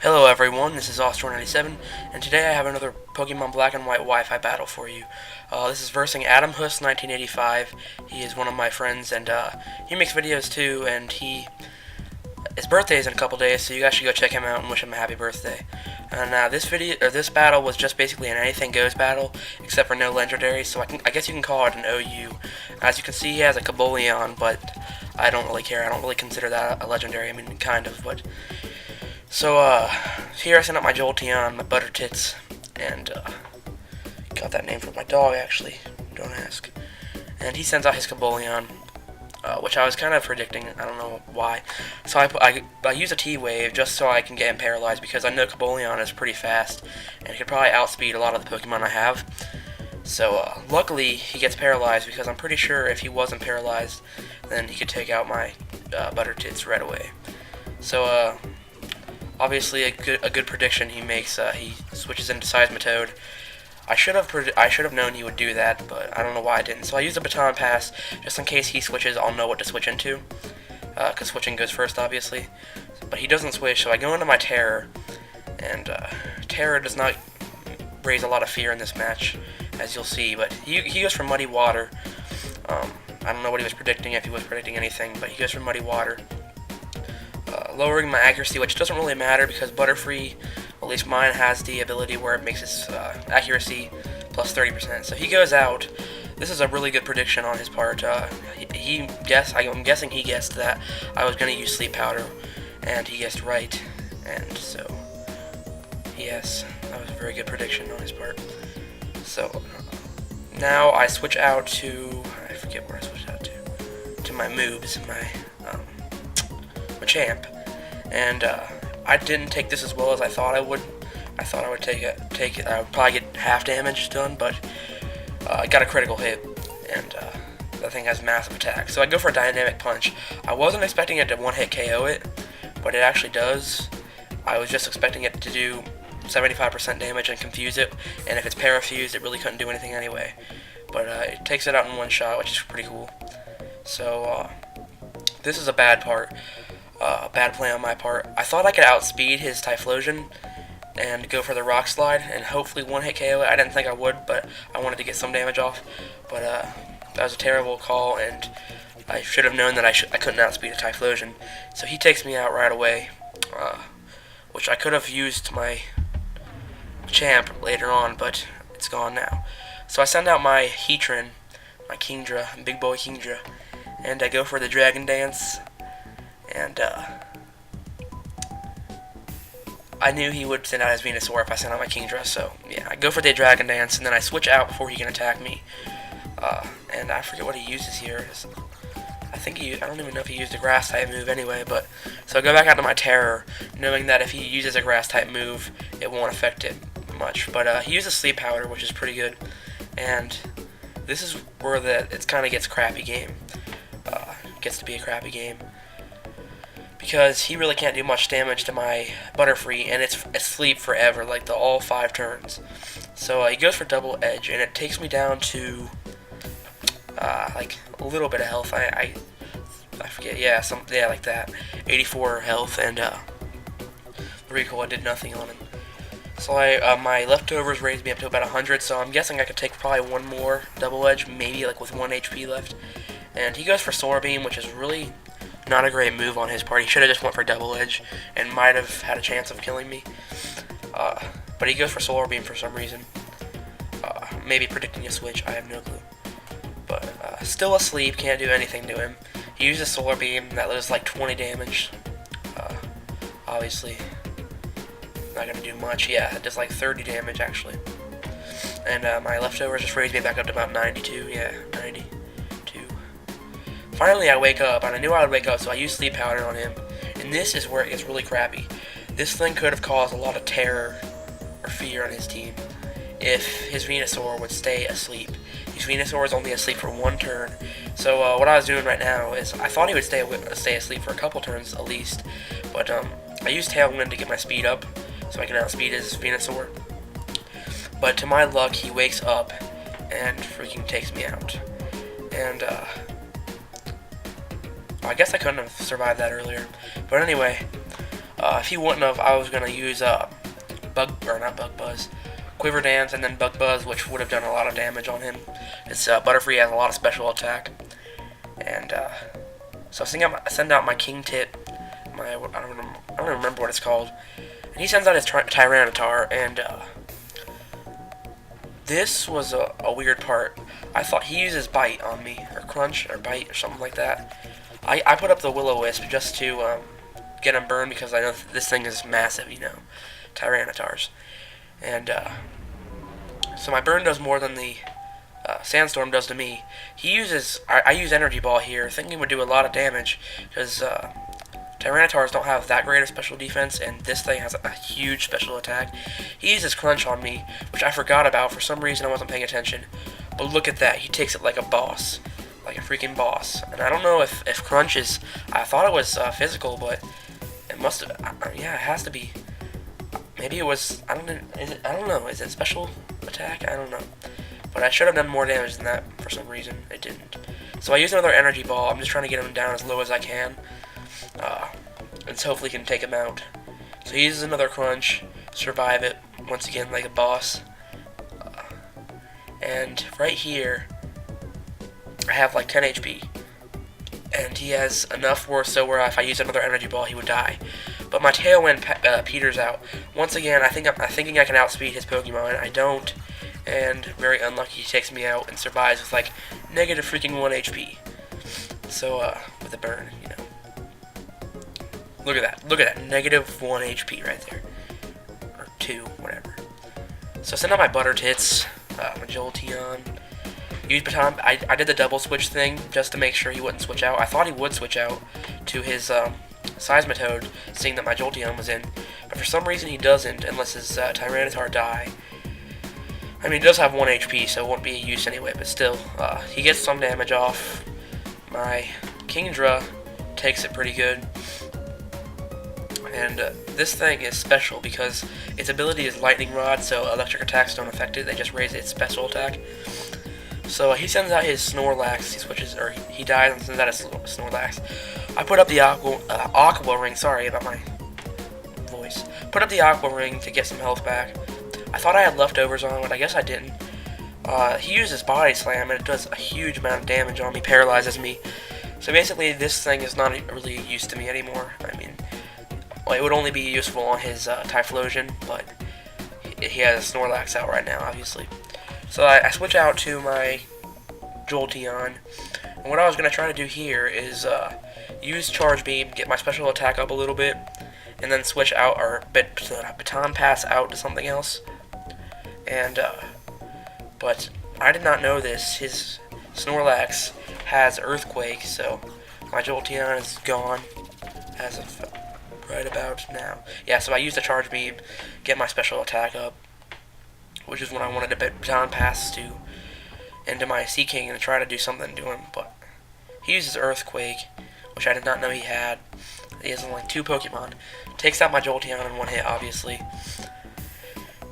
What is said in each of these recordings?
Hello everyone, this is Adamhuss1985, and today I have another Pokemon Black and White Wi-Fi battle for you. This is versing Adamhuss1985. He is one of my friends, and he makes videos too, and his birthday is in a couple days, so you guys should go check him out and wish him a happy birthday. And this battle was just basically an anything goes battle, except for no legendaries, so I guess you can call it an OU. As you can see, he has a Kaboleon, but I don't really care. I don't really consider that a legendary. I mean, kind of, but. So, here I sent out my Jolteon, my Butter Tits, and, got that name from my dog, actually, don't ask. And he sends out his Kaboleon, which I was kind of predicting, I don't know why. So I use a T-Wave just so I can get him paralyzed, because I know Kaboleon is pretty fast, and he could probably outspeed a lot of the Pokemon I have. So, luckily, he gets paralyzed, because I'm pretty sure if he wasn't paralyzed, then he could take out my, Butter Tits right away. So, obviously, a good prediction he makes. He switches into Seismitoad. I should have known he would do that, but I don't know why I didn't. So I used a Baton Pass just in case he switches. I'll know what to switch into, because switching goes first, obviously. But he doesn't switch, so I go into my Terror, and Terror does not raise a lot of fear in this match, as you'll see. But he goes for Muddy Water. I don't know what he was predicting, if he was predicting anything, but he goes for Muddy Water. Lowering my accuracy, which doesn't really matter because Butterfree, at least mine, has the ability where it makes its accuracy plus 30%. So he goes out. This is a really good prediction on his part. I'm guessing he guessed that I was going to use Sleep Powder, and he guessed right. And so, yes, that was a very good prediction on his part. So, now I switch out to, I forget where I switched out to my moves, my champ, and I didn't take this as well as I thought I would. I thought I would take it. I would probably get half damage done, but I got a critical hit, and that thing has massive attack. So I go for a Dynamic Punch. I wasn't expecting it to one-hit KO it, but it actually does. I was just expecting it to do 75% damage and confuse it, and if it's parafused, it really couldn't do anything anyway. But it takes it out in one shot, which is pretty cool. So this is a bad part. Bad play on my part. I thought I could outspeed his Typhlosion and go for the Rock Slide and hopefully one-hit KO it. I didn't think I would, but I wanted to get some damage off. But that was a terrible call, and I should have known that I couldn't outspeed a Typhlosion. So he takes me out right away, which I could have used my champ later on, but it's gone now. So I send out my Heatran, my Kingdra, big boy Kingdra, and I go for the Dragon Dance. And I knew he would send out his Venusaur if I sent out my Kingdra, so yeah, I go for the Dragon Dance, and then I switch out before he can attack me. And I forget what he uses here. I don't even know if he used a Grass type move anyway, but so I go back out to my Terror, knowing that if he uses a Grass type move, it won't affect it much. But he uses Sleep Powder, which is pretty good, and this is where it kind of gets crappy game. Gets to be a crappy game. Because he really can't do much damage to my Butterfree, and it's asleep forever, like all 5 turns. So he goes for Double Edge, and it takes me down to like a little bit of health. I forget, yeah, like that, 84 health, and the recoil did nothing on him. So my leftovers raised me up to about 100. So I'm guessing I could take probably one more Double Edge, maybe like with 1 HP left. And he goes for Solar Beam, which is really not a great move on his part. He should have just went for Double Edge and might have had a chance of killing me. But he goes for Solar Beam for some reason. Maybe predicting a switch, I have no clue. But still asleep, can't do anything to him. He uses Solar Beam, that does like 20 damage. Obviously, not going to do much. Yeah, it does like 30 damage actually. And my leftovers just raised me back up to about 92. Yeah, 92. Finally, I wake up, and I knew I would wake up, so I used Sleep Powder on him. And this is where it gets really crappy. This thing could have caused a lot of terror or fear on his team if his Venusaur would stay asleep. His Venusaur is only asleep for 1 turn. So what I was doing right now is I thought he would stay asleep for a couple turns at least. But I used Tailwind to get my speed up so I can outspeed his Venusaur. But to my luck, he wakes up and freaking takes me out. And I guess I couldn't have survived that earlier. But anyway, If he wouldn't have, I was gonna use Quiver Dance and then Bug Buzz, which would have done a lot of damage on him. It's Butterfree has a lot of special attack, and so I send out my King Tit, I don't remember what it's called, and he sends out his Tyranitar, and this was a weird part. I thought he uses Bite on me, or Crunch, or Bite, or something like that. I put up the Will-O-Wisp just to get him burned because I know this thing is massive, you know, Tyranitars. And so my burn does more than the Sandstorm does to me. I use Energy Ball here, thinking it would do a lot of damage, because Tyranitars don't have that great of special defense, and this thing has a huge special attack. He uses Crunch on me, which I forgot about. For some reason I wasn't paying attention. But look at that, he takes it like a boss. Like a freaking boss. And I don't know if Crunch is... I thought it was physical, but it must have... yeah, it has to be. Maybe it was... I don't know. Is it special attack? I don't know. But I should have done more damage than that for some reason. It didn't. So I used another Energy Ball. I'm just trying to get him down as low as I can. And so hopefully can take him out. So he uses another Crunch. Survive it. Once again, like a boss. And right here, I have like 10 HP. And he has enough worth so where if I use another Energy Ball, he would die. But my Tailwind peters out. Once again, I'm thinking I can outspeed his Pokemon. I don't. And very unlucky, he takes me out and survives with like negative freaking 1 HP. So, with a burn, you know. Look at that. Look at that. Negative 1 HP right there. Or 2, whatever. So send out my Butter Tits, my Jolteon. Use Baton. I did the double switch thing just to make sure he wouldn't switch out. I thought he would switch out to his Seismitoad, seeing that my Jolteon was in. But for some reason he doesn't, unless his Tyranitar die. I mean, he does have 1 HP, so it won't be a use anyway, but still, he gets some damage off. My Kingdra takes it pretty good. And this thing is special because its ability is Lightning Rod, so electric attacks don't affect it, they just raise its special attack. So he sends out his Snorlax, he dies and sends out his Snorlax. I put up the Aqua Ring, sorry about my voice. Put up the Aqua Ring to get some health back. I thought I had leftovers on, but I guess I didn't. He uses Body Slam, and it does a huge amount of damage on me, paralyzes me. So basically, this thing is not really a use to me anymore. I mean, well, it would only be useful on his Typhlosion, but he has Snorlax out right now, obviously. So I switch out to my Jolteon, and what I was going to try to do here is use Charge Beam, get my special attack up a little bit, and then switch out, or Baton Pass out to something else. And, but I did not know this. His Snorlax has Earthquake, so my Jolteon is gone as of right about now. Yeah, so I used the Charge Beam, get my special attack up, which is when I wanted to Baton Pass to into my Sea King and try to do something to him, but he uses Earthquake, which I did not know he had. He has only 2 Pokemon. Takes out my Jolteon in 1 hit, obviously,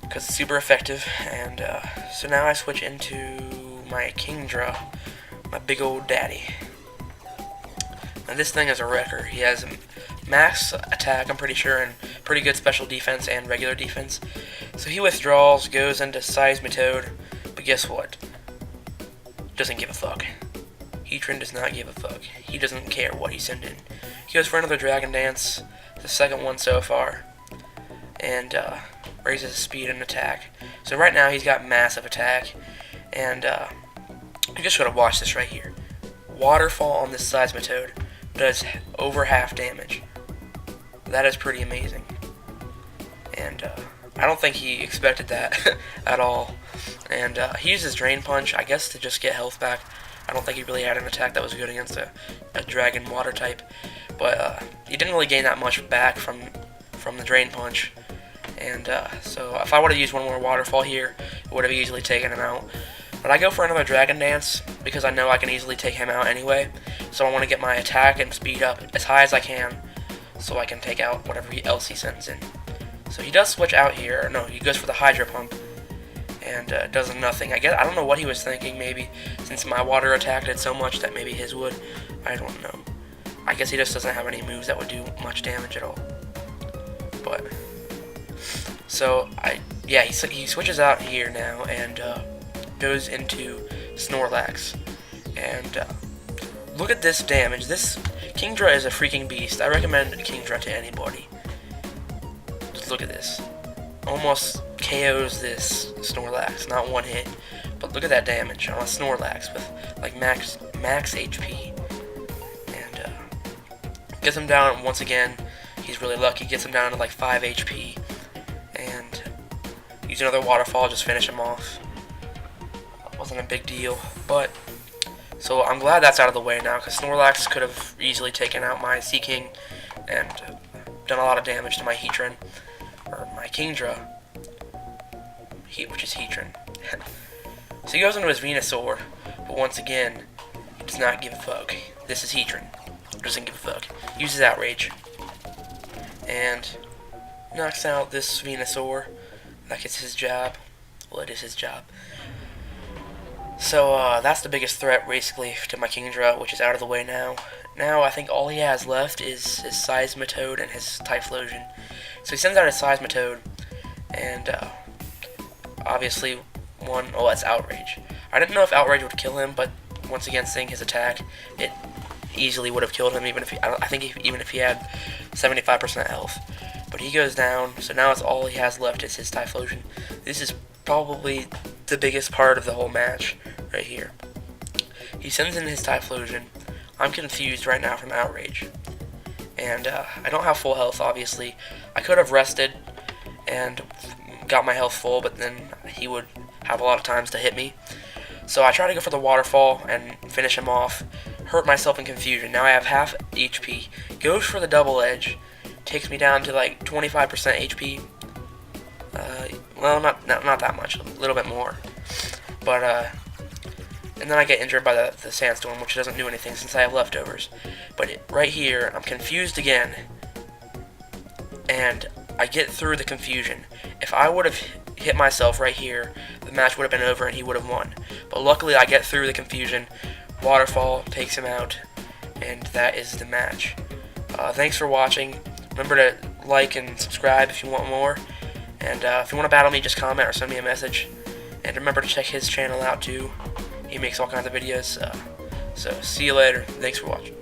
because it's super effective. And so now I switch into my Kingdra, my big old daddy. Now this thing is a wrecker. He has max attack, I'm pretty sure, and pretty good special defense and regular defense. So he withdraws, goes into Seismitoad, but guess what? Doesn't give a fuck. Heatran does not give a fuck. He doesn't care what he's sending. He goes for another Dragon Dance, the second one so far, and raises his speed and attack. So right now he's got massive attack, and you just gotta watch this right here. Waterfall on this Seismitoad does over half damage. That is pretty amazing. And I don't think he expected that at all. And he uses Drain Punch, I guess, to just get health back. I don't think he really had an attack that was good against a Dragon Water type. But he didn't really gain that much back from the Drain Punch. And so if I would have used one more Waterfall here, it would have easily taken him out. But I go for another Dragon Dance because I know I can easily take him out anyway. So I want to get my attack and speed up as high as I can so I can take out whatever else he sends in. So he does switch out here. No, he goes for the Hydro Pump and does nothing. I don't know what he was thinking, maybe since my water attack did so much that maybe his would. I don't know. I guess he just doesn't have any moves that would do much damage at all. but so he switches out here now and goes into Snorlax, and look at this damage. This Kingdra is a freaking beast. I recommend Kingdra to anybody. Just look at this. Almost KOs this Snorlax, not one hit, but look at that damage on a Snorlax with like max HP, and gets him down once again. He's really lucky. Gets him down to like 5 HP, and use another waterfall, just finish him off. Wasn't a big deal, but so I'm glad that's out of the way now, because Snorlax could have easily taken out my Sea King and done a lot of damage to my Heatran, or my Kingdra, which is Heatran. So he goes into his Venusaur, but once again, he does not give a fuck. This is Heatran. Doesn't give a fuck. Uses Outrage, and knocks out this Venusaur. Like it's his job. Well, it is his job. So that's the biggest threat, basically, to my Kingdra, which is out of the way now. Now I think all he has left is his Seismitoad and his Typhlosion. So he sends out his Seismitoad, and obviously that's Outrage. I didn't know if Outrage would kill him, but once again, seeing his attack, it easily would have killed him, even if even if he had 75% health. But he goes down, so now it's all he has left is his Typhlosion. This is probably the biggest part of the whole match right here. He sends in his Typhlosion. I'm confused right now from Outrage, and I don't have full health, obviously. I could have rested and got my health full, but then he would have a lot of times to hit me. So I try to go for the waterfall and finish him off. Hurt myself in confusion. Now I have half HP. Goes for the double edge. Takes me down to like 25% HP. Well, not that much. A little bit more. But and then I get injured by the sandstorm, which doesn't do anything since I have leftovers. But right here, I'm confused again, and I get through the confusion. If I would have hit myself right here, the match would have been over and he would have won. But luckily, I get through the confusion. Waterfall takes him out, and that is the match. Thanks for watching. Remember to like and subscribe if you want more. And if you want to battle me, just comment or send me a message. And remember to check his channel out too. He makes all kinds of videos. So see you later. Thanks for watching.